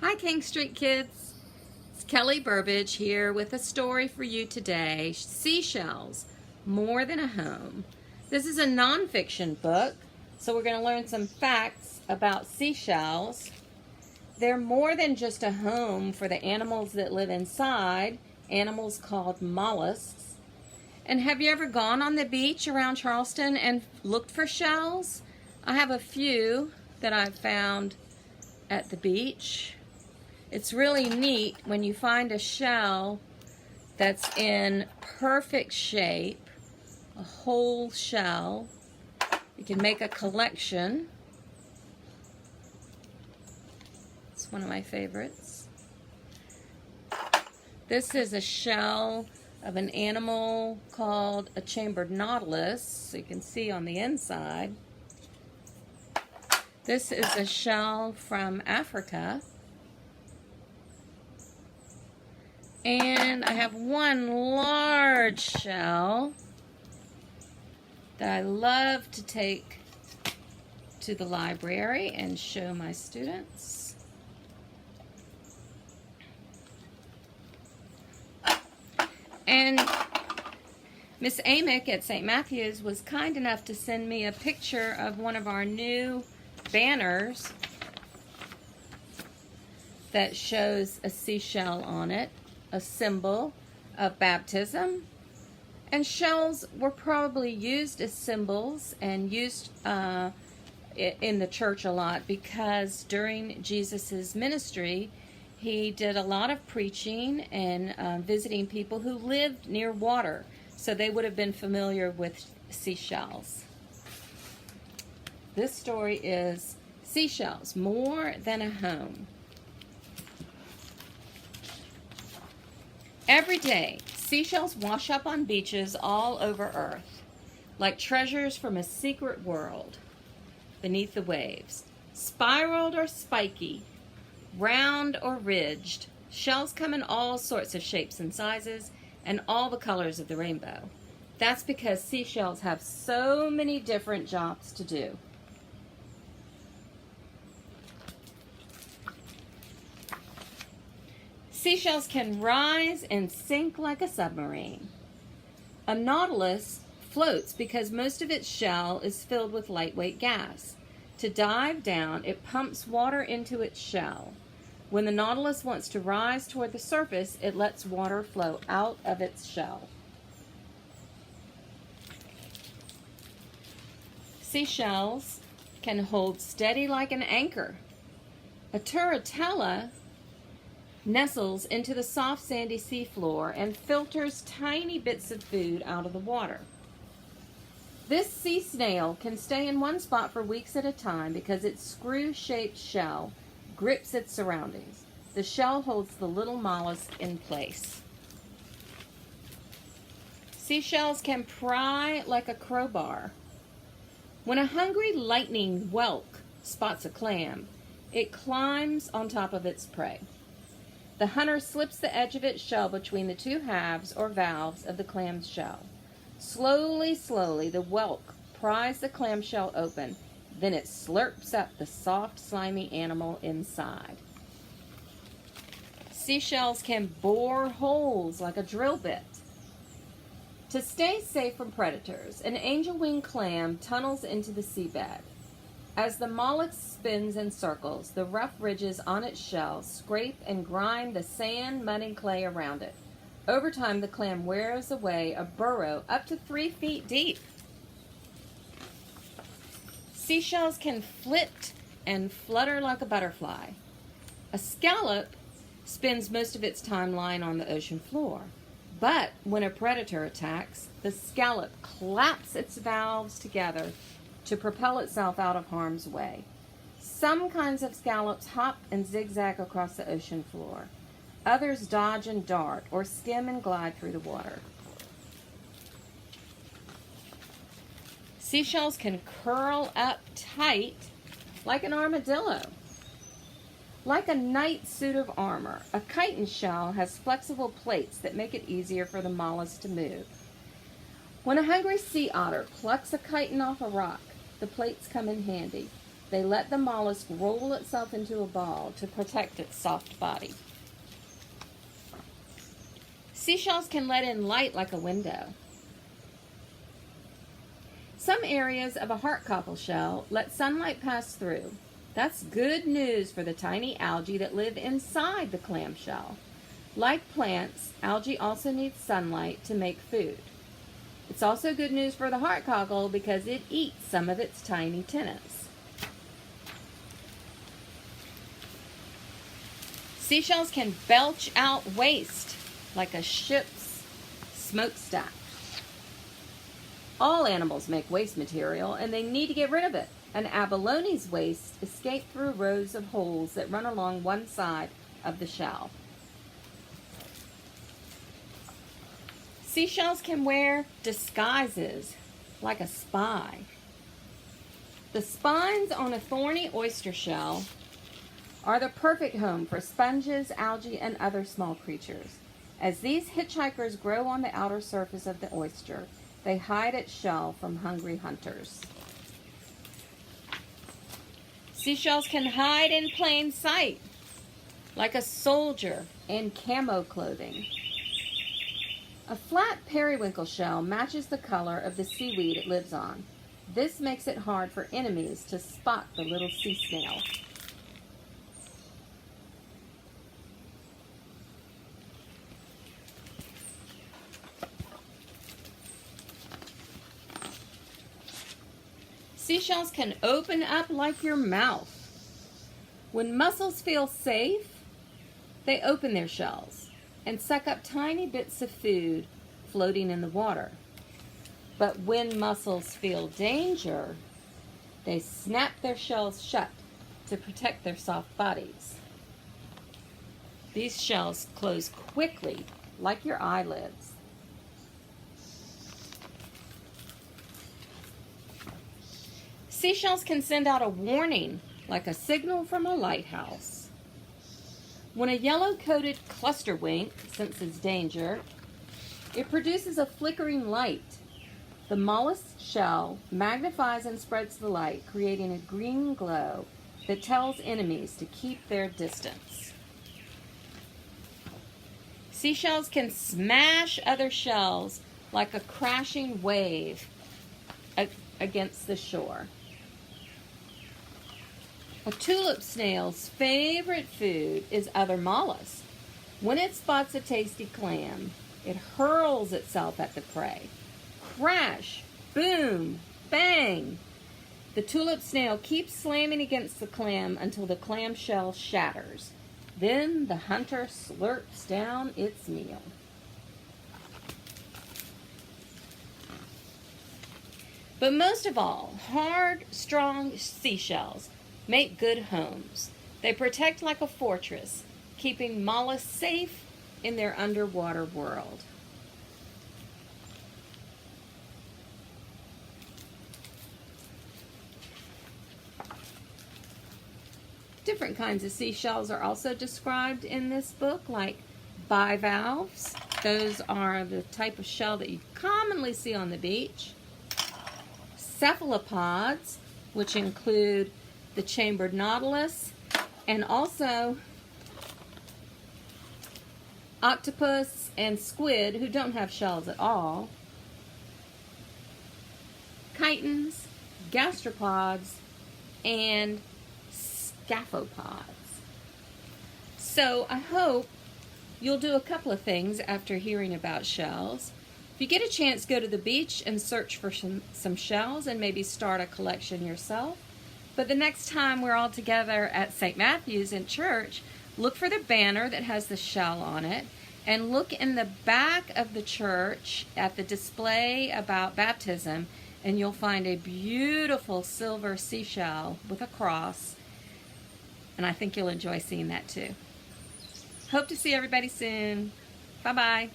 Hi King Street kids, it's Kelly Burbage here with a story for you today. Seashells, More Than a Home. This is a nonfiction book, so we're going to learn some facts about seashells. They're more than just a home for the animals that live inside, animals called mollusks. And have you ever gone on the beach around Charleston and looked for shells? I have a few that I've found at the beach. It's really neat when you find a shell that's in perfect shape, a whole shell. You can make a collection. It's one of my favorites. This is a shell of an animal called a chambered nautilus, so you can see on the inside. This is a shell from Africa. And I have one large shell that I love to take to the library and show my students. And Miss Amick at St. Matthew's was kind enough to send me a picture of one of our new banners that shows a seashell on it, a symbol of baptism. And shells were probably used as symbols and used in the church a lot because during Jesus's ministry, he did a lot of preaching and visiting people who lived near water. So they would have been familiar with seashells. This story is Seashells, More Than a Home. Every day, seashells wash up on beaches all over Earth, like treasures from a secret world beneath the waves. Spiraled or spiky, round or ridged, shells come in all sorts of shapes and sizes and all the colors of the rainbow. That's because seashells have so many different jobs to do. Seashells can rise and sink like a submarine. A nautilus floats because most of its shell is filled with lightweight gas. To dive down, it pumps water into its shell. When the nautilus wants to rise toward the surface, it lets water flow out of its shell. Seashells can hold steady like an anchor. A turritella nestles into the soft sandy seafloor and filters tiny bits of food out of the water. This sea snail can stay in one spot for weeks at a time because its screw-shaped shell grips its surroundings. The shell holds the little mollusk in place. Seashells can pry like a crowbar. When a hungry lightning whelk spots a clam, it climbs on top of its prey. The hunter slips the edge of its shell between the two halves or valves of the clam's shell. Slowly, the whelk pries the clam shell open. Then it slurps up the soft, slimy animal inside. Seashells can bore holes like a drill bit. To stay safe from predators, an angel-wing clam tunnels into the seabed. As the mollusk spins in circles, the rough ridges on its shell scrape and grind the sand, mud, and clay around it. Over time, the clam wears away a burrow up to 3 feet deep. Seashells can flit and flutter like a butterfly. A scallop spends most of its time lying on the ocean floor. But when a predator attacks, the scallop claps its valves together to propel itself out of harm's way. Some kinds of scallops hop and zigzag across the ocean floor. Others dodge and dart or skim and glide through the water. Seashells can curl up tight like an armadillo. Like a knight suit of armor, a chitin shell has flexible plates that make it easier for the mollusk to move. When a hungry sea otter plucks a chitin off a rock, the plates come in handy. they let the mollusk roll itself into a ball to protect its soft body. Seashells can let in light like a window. Some areas of a heart cockle shell let sunlight pass through. That's good news for the tiny algae that live inside the clam shell. Like plants, algae also need sunlight to make food. It's also good news for the heart cockle because it eats some of its tiny tenants. Seashells can belch out waste like a ship's smokestack. All animals make waste material, and they need to get rid of it. An abalone's waste escapes through rows of holes that run along one side of the shell. Seashells can wear disguises like a spy. The spines on a thorny oyster shell are the perfect home for sponges, algae, and other small creatures. As these hitchhikers grow on the outer surface of the oyster, they hide its shell from hungry hunters. Seashells can hide in plain sight, like a soldier in camo clothing. A flat periwinkle shell matches the color of the seaweed it lives on. This makes it hard for enemies to spot the little sea snail. Seashells can open up like your mouth. When mussels feel safe, they open their shells and suck up tiny bits of food floating in the water. But when mussels feel danger, they snap their shells shut to protect their soft bodies. These shells close quickly, like your eyelids. Seashells can send out a warning, like a signal from a lighthouse. When a yellow-coated clusterwink senses danger, it produces a flickering light. The mollusk shell magnifies and spreads the light, creating a green glow that tells enemies to keep their distance. Seashells can smash other shells like a crashing wave against the shore. A tulip snail's favorite food is other mollusks. When it spots a tasty clam, it hurls itself at the prey. Crash, boom, bang. The tulip snail keeps slamming against the clam until the clam shell shatters. Then the hunter slurps down its meal. But most of all, hard, strong seashells make good homes. They protect like a fortress, keeping mollusks safe in their underwater world. Different kinds of seashells are also described in this book, like bivalves. Those are the type of shell that you commonly see on the beach. Cephalopods, which include the chambered nautilus, and also octopus and squid, who don't have shells at all. Chitons, gastropods, and scaphopods. So I hope you'll do a couple of things after hearing about shells. If you get a chance, go to the beach and search for some shells and maybe start a collection yourself. But the next time we're all together at St. Matthew's in church, look for the banner that has the shell on it, and look in the back of the church at the display about baptism, and you'll find a beautiful silver seashell with a cross, and I think you'll enjoy seeing that too. Hope to see everybody soon. Bye-bye.